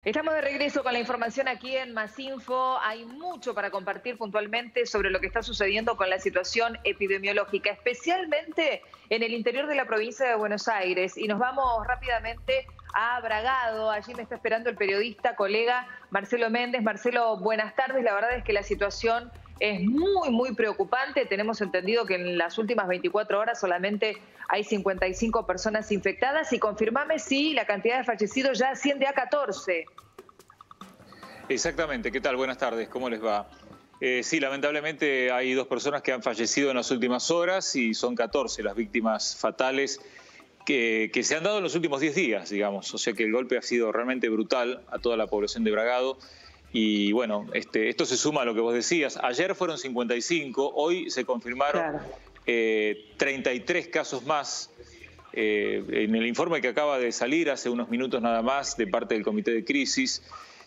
Estamos de regreso con la información aquí en Más Info. Hay mucho para compartir puntualmente sobre lo que está sucediendo con la situación epidemiológica, especialmente en el interior de la provincia de Buenos Aires. Y nos vamos rápidamente a Bragado. Allí me está esperando el periodista, colega Marcelo Méndez. Marcelo, buenas tardes. La verdad es que la situación es muy preocupante. Tenemos entendido que en las últimas 24 horas solamente hay 55 personas infectadas. Y confirmame si la cantidad de fallecidos ya asciende a 14. Exactamente. ¿Qué tal? Buenas tardes. ¿Cómo les va? Sí, lamentablemente hay 2 personas que han fallecido en las últimas horas y son 14 las víctimas fatales que se han dado en los últimos 10 días, digamos. O sea que el golpe ha sido realmente brutal a toda la población de Bragado. Y bueno, esto se suma a lo que vos decías. Ayer fueron 55, hoy se confirmaron 33 casos más. En el informe que acaba de salir hace unos minutos nada más de parte del Comité de Crisis,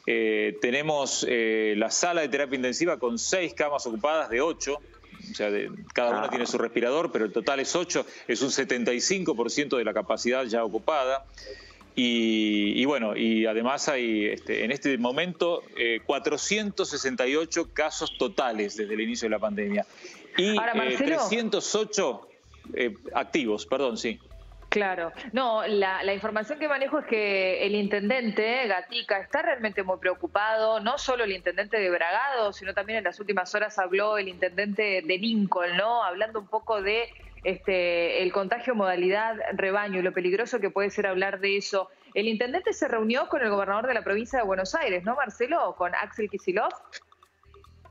tenemos la sala de terapia intensiva con 6 camas ocupadas de 8. O sea, cada una tiene su respirador, pero el total es 8, es un 75% de la capacidad ya ocupada. Y bueno, y además hay en este momento 468 casos totales desde el inicio de la pandemia. Y Ahora, Marcelo, 308 activos, perdón, sí. Claro. No, la información que manejo es que el intendente, Gatica, está realmente muy preocupado, no solo el intendente de Bragado, sino también en las últimas horas habló el intendente de Lincoln, ¿no? Hablando un poco de el contagio modalidad rebaño y lo peligroso que puede ser hablar de eso. El intendente se reunió con el gobernador de la provincia de Buenos Aires, ¿no, Marcelo? Con Axel Kicillof.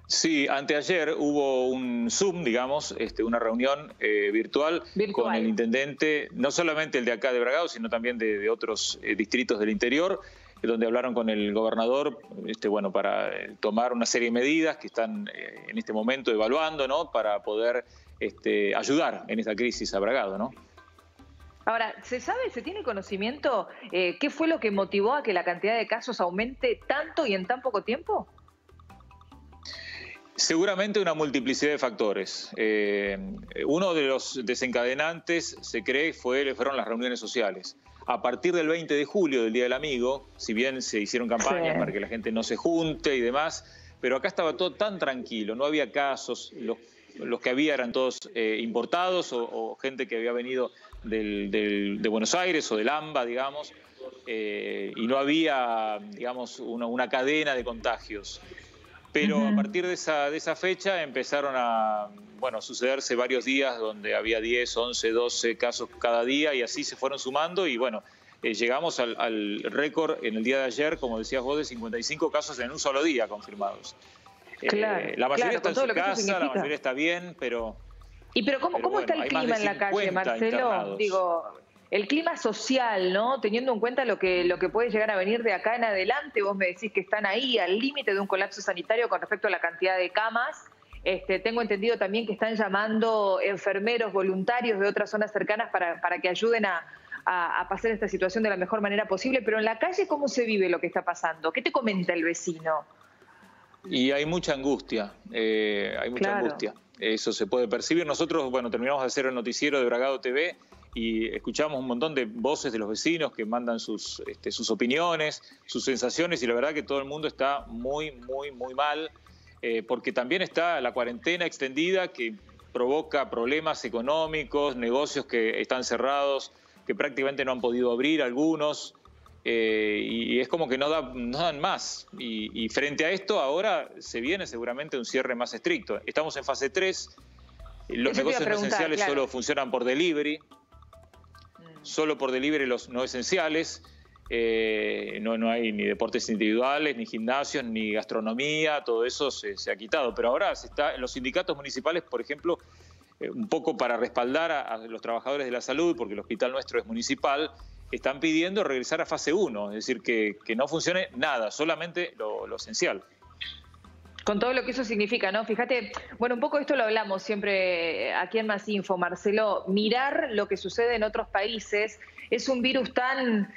Sí, anteayer hubo un Zoom, digamos, una reunión virtual con el intendente, no solamente el de acá de Bragado, sino también de otros distritos del interior, donde hablaron con el gobernador, bueno, para tomar una serie de medidas que están en este momento evaluando, ¿no? Para poder ayudar en esta crisis a Bragado, ¿no? Ahora, ¿se sabe, se tiene conocimiento qué fue lo que motivó a que la cantidad de casos aumente tanto y en tan poco tiempo? Seguramente una multiplicidad de factores. Uno de los desencadenantes, se cree, fueron las reuniones sociales. A partir del 20 de julio, del Día del Amigo, si bien se hicieron campañas para que la gente no se junte y demás, pero acá estaba todo tan tranquilo, no había casos, los que había eran todos importados o gente que había venido de Buenos Aires o del AMBA, digamos, y no había, digamos, una cadena de contagios. Pero a partir de esa fecha empezaron a sucederse varios días donde había 10, 11, 12 casos cada día y así se fueron sumando y bueno, llegamos al récord en el día de ayer, como decías vos, de 55 casos en un solo día confirmados. La mayoría está en su casa, la mayoría está bien, pero... Pero ¿cómo está el clima en la calle, Marcelo? Internados. Digo, el clima social, ¿no? Teniendo en cuenta lo que puede llegar a venir de acá en adelante, vos me decís que están ahí al límite de un colapso sanitario con respecto a la cantidad de camas. Tengo entendido también que están llamando enfermeros voluntarios de otras zonas cercanas para que ayuden a pasar esta situación de la mejor manera posible. Pero en la calle, ¿cómo se vive lo que está pasando? ¿Qué te comenta el vecino? Y hay mucha angustia, angustia. Eso se puede percibir. Nosotros, terminamos de hacer el noticiero de Bragado TV y escuchamos un montón de voces de los vecinos que mandan sus opiniones, sus sensaciones, y la verdad que todo el mundo está muy mal, porque también está la cuarentena extendida que provoca problemas económicos, negocios que están cerrados, que prácticamente no han podido abrir algunos, y es como que no dan más. Y frente a esto ahora se viene seguramente un cierre más estricto. Estamos en fase 3, los negocios no esenciales solo funcionan por delivery. Solo por delivery los no esenciales, no hay ni deportes individuales, ni gimnasios, ni gastronomía, todo eso se ha quitado. Pero ahora los sindicatos municipales, por ejemplo, un poco para respaldar a los trabajadores de la salud, porque el hospital nuestro es municipal, están pidiendo regresar a fase 1, es decir, que no funcione nada, solamente lo esencial. Con todo lo que eso significa, ¿no? Fíjate, un poco esto lo hablamos siempre aquí en Más Info, Marcelo. Mirar lo que sucede en otros países es un virus tan,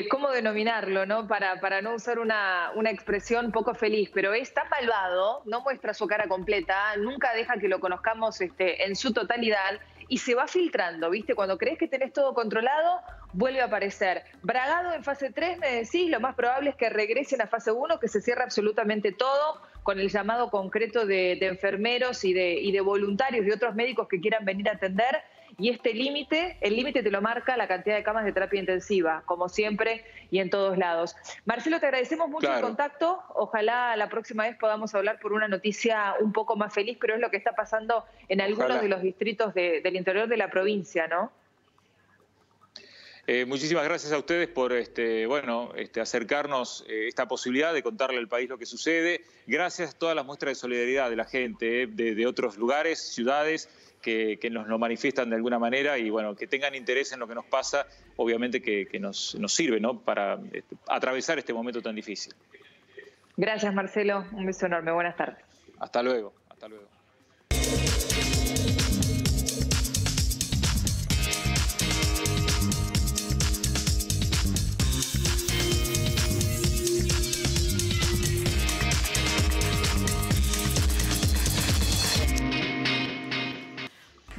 ¿cómo denominarlo, no? Para no usar una expresión poco feliz, pero es tan malvado, no muestra su cara completa, nunca deja que lo conozcamos en su totalidad y se va filtrando, ¿viste? Cuando crees que tenés todo controlado, vuelve a aparecer. Bragado en fase 3, me decís, lo más probable es que regresen a fase 1, que se cierre absolutamente todo, con el llamado concreto de enfermeros y de voluntarios, de otros médicos que quieran venir a atender. Y este límite, el límite te lo marca la cantidad de camas de terapia intensiva, como siempre y en todos lados. Marcelo, te agradecemos mucho el contacto. Ojalá la próxima vez podamos hablar por una noticia un poco más feliz, pero es lo que está pasando en algunos de los distritos del interior de la provincia, ¿no? Muchísimas gracias a ustedes por acercarnos esta posibilidad de contarle al país lo que sucede. Gracias a todas las muestras de solidaridad de la gente de otros lugares, ciudades, que nos lo manifiestan de alguna manera y bueno, que tengan interés en lo que nos pasa, obviamente que nos sirve, ¿no?, para atravesar este momento tan difícil. Gracias, Marcelo. Un beso enorme. Buenas tardes. Hasta luego. Hasta luego.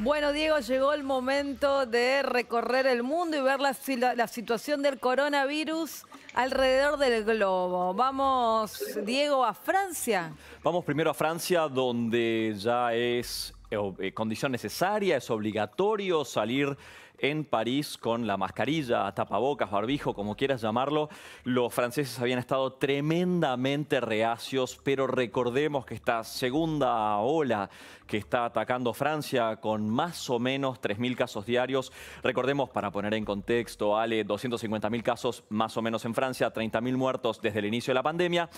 Bueno, Diego, llegó el momento de recorrer el mundo y ver la situación del coronavirus alrededor del globo. Vamos, Diego, a Francia. Vamos primero a Francia, donde ya es condición necesaria, es obligatorio salir en París con la mascarilla, tapabocas, barbijo, como quieras llamarlo. Los franceses habían estado tremendamente reacios, pero recordemos que esta segunda ola que está atacando Francia con más o menos 3.000 casos diarios. Recordemos, para poner en contexto, Ale, 250.000 casos más o menos en Francia, 30.000 muertos desde el inicio de la pandemia.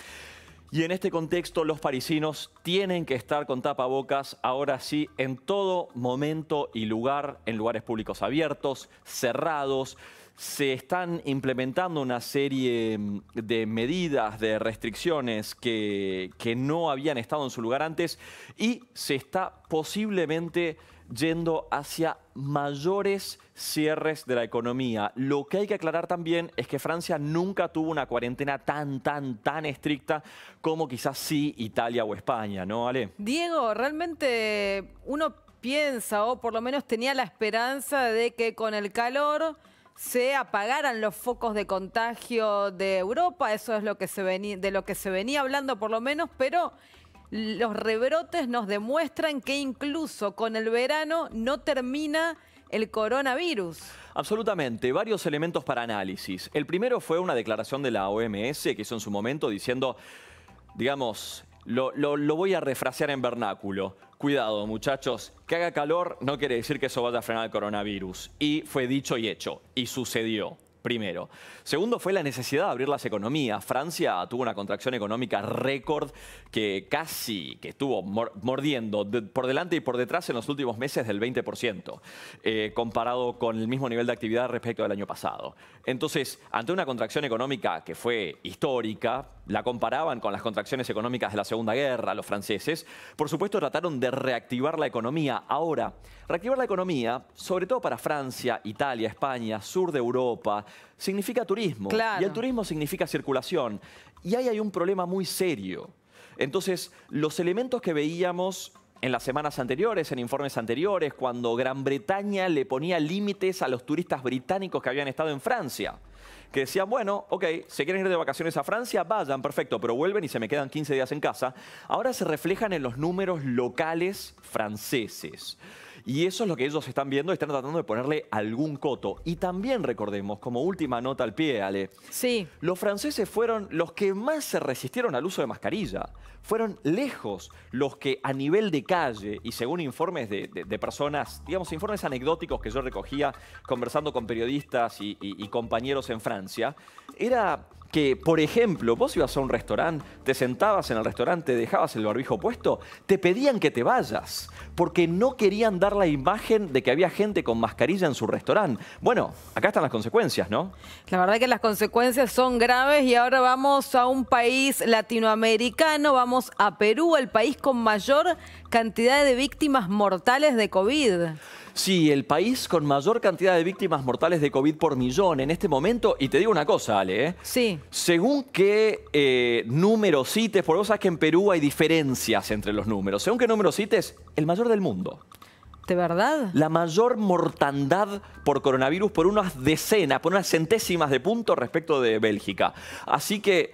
Y en este contexto los parisinos tienen que estar con tapabocas, ahora sí, en todo momento y lugar, en lugares públicos abiertos, cerrados. Se están implementando una serie de medidas, de restricciones que no habían estado en su lugar antes y se está posiblemente yendo hacia mayores cierres de la economía. Lo que hay que aclarar también es que Francia nunca tuvo una cuarentena tan estricta como quizás sí Italia o España, ¿no, Ale? Diego, realmente uno piensa, o por lo menos tenía la esperanza de que con el calor se apagaran los focos de contagio de Europa. Eso es de lo que se venía hablando por lo menos, pero los rebrotes nos demuestran que incluso con el verano no termina el coronavirus. Absolutamente, varios elementos para análisis. El primero fue una declaración de la OMS que hizo en su momento diciendo, digamos, lo voy a refrasear en vernáculo. Cuidado, muchachos, que haga calor no quiere decir que eso vaya a frenar el coronavirus. Y fue dicho y hecho, y sucedió. Primero. Segundo, fue la necesidad de abrir las economías. Francia tuvo una contracción económica récord que casi que estuvo mordiendo por delante y por detrás en los últimos meses del 20%, comparado con el mismo nivel de actividad respecto del año pasado. Entonces, ante una contracción económica que fue histórica, la comparaban con las contracciones económicas de la Segunda Guerra, los franceses, por supuesto trataron de reactivar la economía. Ahora, reactivar la economía, sobre todo para Francia, Italia, España, sur de Europa, significa turismo. Claro. Y el turismo significa circulación. Y ahí hay un problema muy serio. Entonces, los elementos que veíamos en las semanas anteriores, en informes anteriores, cuando Gran Bretaña le ponía límites a los turistas británicos que habían estado en Francia, que decían, bueno, ok, se quieren ir de vacaciones a Francia, vayan, perfecto, pero vuelven y se me quedan 15 días en casa. Ahora se reflejan en los números locales franceses. Y eso es lo que ellos están viendo y están tratando de ponerle algún coto. Y también recordemos, como última nota al pie, Ale, sí, los franceses fueron los que más se resistieron al uso de mascarilla. Fueron lejos los que a nivel de calle, y según informes de personas, digamos, informes anecdóticos que yo recogía conversando con periodistas y compañeros en Francia, era que, por ejemplo, vos ibas a un restaurante, te sentabas en el restaurante, dejabas el barbijo puesto, te pedían que te vayas, porque no querían dar la imagen de que había gente con mascarilla en su restaurante. Bueno, acá están las consecuencias, ¿no? La verdad que las consecuencias son graves y ahora vamos a un país latinoamericano, vamos a Perú, el país con mayor cantidad de víctimas mortales de COVID. Sí, el país con mayor cantidad de víctimas mortales de COVID por millón en este momento. Y te digo una cosa, Ale, ¿eh? Sí. Según qué número cites, porque vos sabés que en Perú hay diferencias entre los números. Según qué número cites, el mayor del mundo. ¿De verdad? La mayor mortandad por coronavirus por unas decenas, por unas centésimas de puntos respecto de Bélgica. Así que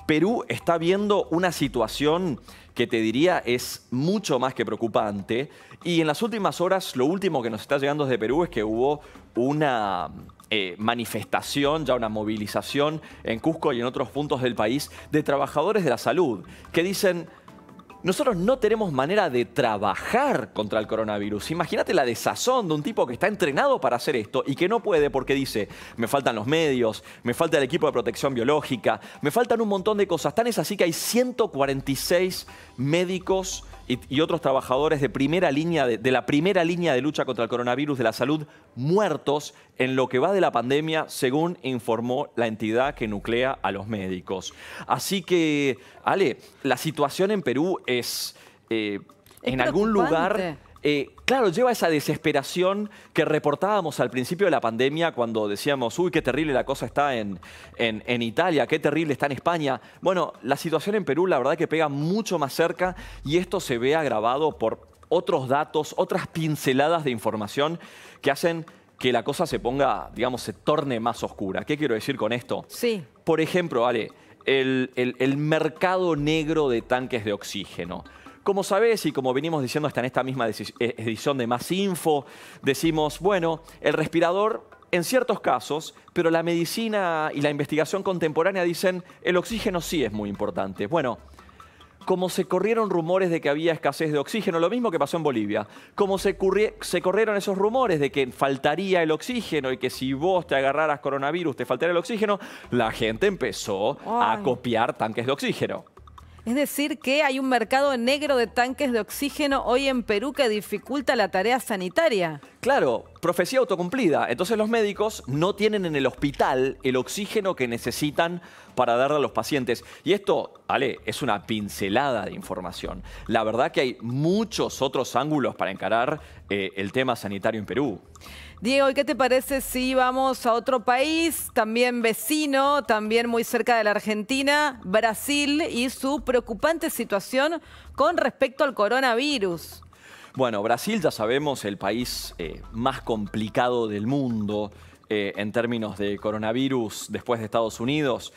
Perú está viendo una situación que te diría es mucho más que preocupante. Y en las últimas horas, lo último que nos está llegando desde Perú es que hubo una manifestación, ya una movilización en Cusco y en otros puntos del país de trabajadores de la salud que dicen: nosotros no tenemos manera de trabajar contra el coronavirus. Imagínate la desazón de un tipo que está entrenado para hacer esto y que no puede porque dice: me faltan los medios, me falta el equipo de protección biológica, me faltan un montón de cosas. Tan es así que hay 146 médicos y otros trabajadores de primera línea, de la primera línea de lucha contra el coronavirus de la salud, muertos en lo que va de la pandemia, según informó la entidad que nuclea a los médicos. Así que, Ale, la situación en Perú es en algún lugar... claro, lleva esa desesperación que reportábamos al principio de la pandemia cuando decíamos: uy, qué terrible la cosa está en Italia, qué terrible está en España. Bueno, la situación en Perú, la verdad que pega mucho más cerca y esto se ve agravado por otros datos, otras pinceladas de información que hacen que la cosa se ponga, digamos, se torne más oscura. ¿Qué quiero decir con esto? Sí. Por ejemplo, Ale, el mercado negro de tanques de oxígeno. Como sabés y como venimos diciendo hasta en esta misma edición de Más Info, decimos, bueno, el respirador en ciertos casos, pero la medicina y la investigación contemporánea dicen el oxígeno sí es muy importante. Bueno, como se corrieron rumores de que había escasez de oxígeno, lo mismo que pasó en Bolivia, como se corrieron esos rumores de que faltaría el oxígeno y que si vos te agarraras coronavirus te faltaría el oxígeno, la gente empezó a copiar tanques de oxígeno. Es decir, que hay un mercado negro de tanques de oxígeno hoy en Perú que dificulta la tarea sanitaria. Claro, profecía autocumplida. Entonces los médicos no tienen en el hospital el oxígeno que necesitan para darle a los pacientes. Y esto, Ale, es una pincelada de información. La verdad que hay muchos otros ángulos para encarar el tema sanitario en Perú. Diego, ¿y qué te parece si vamos a otro país, también vecino, también muy cerca de la Argentina, Brasil, y su preocupante situación con respecto al coronavirus? Bueno, Brasil, ya sabemos, el país más complicado del mundo en términos de coronavirus después de Estados Unidos.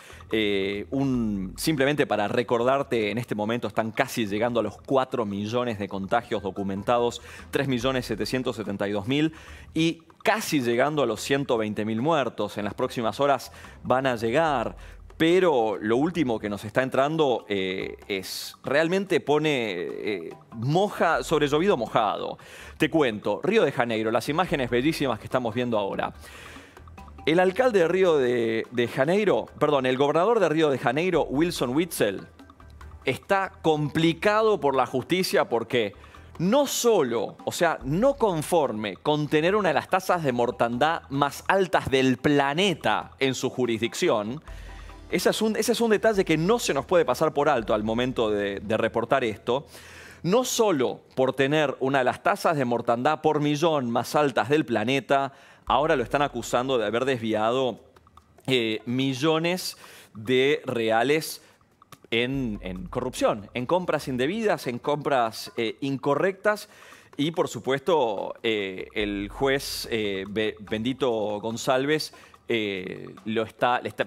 Simplemente para recordarte, en este momento están casi llegando a los 4 millones de contagios documentados, 3.772.000 y casi llegando a los 120.000 muertos. En las próximas horas van a llegar. Pero lo último que nos está entrando realmente pone sobre llovido mojado. Te cuento, Río de Janeiro, las imágenes bellísimas que estamos viendo ahora. El alcalde de Río de Janeiro, perdón, el gobernador de Río de Janeiro, Wilson Witzel, está complicado por la justicia porque no solo, o sea, no conforme con tener una de las tasas de mortandad más altas del planeta en su jurisdicción. Ese es un detalle que no se nos puede pasar por alto al momento de reportar esto. No solo por tener una de las tasas de mortandad por millón más altas del planeta, ahora lo están acusando de haber desviado millones de reales en corrupción, en compras indebidas, en compras incorrectas. Y, por supuesto, el juez Bendito González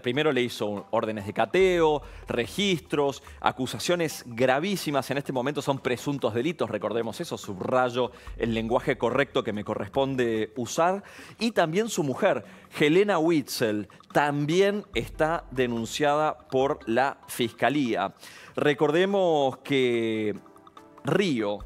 primero le hizo órdenes de cateo, registros, acusaciones gravísimas. En este momento son presuntos delitos, recordemos eso, subrayo el lenguaje correcto que me corresponde usar. Y también su mujer, Helena Witzel, también está denunciada por la Fiscalía. Recordemos que Río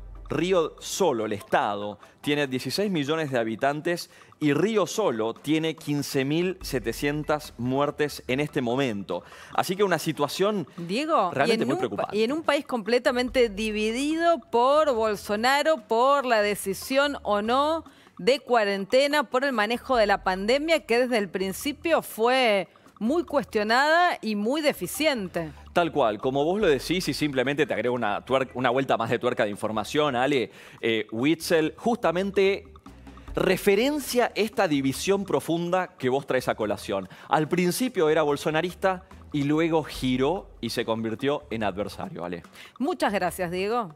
solo, el Estado, tiene 16 millones de habitantes y Río solo tiene 15.700 muertes en este momento. Así que una situación, Diego, realmente muy preocupante. Y en un país completamente dividido por Bolsonaro, por la decisión o no de cuarentena, por el manejo de la pandemia, que desde el principio fue muy cuestionada y muy deficiente. Tal cual, como vos lo decís, y simplemente te agrego una vuelta más de tuerca de información, Ale, Witzel justamente referencia esta división profunda que vos traes a colación. Al principio era bolsonarista y luego giró y se convirtió en adversario, Ale. Muchas gracias, Diego.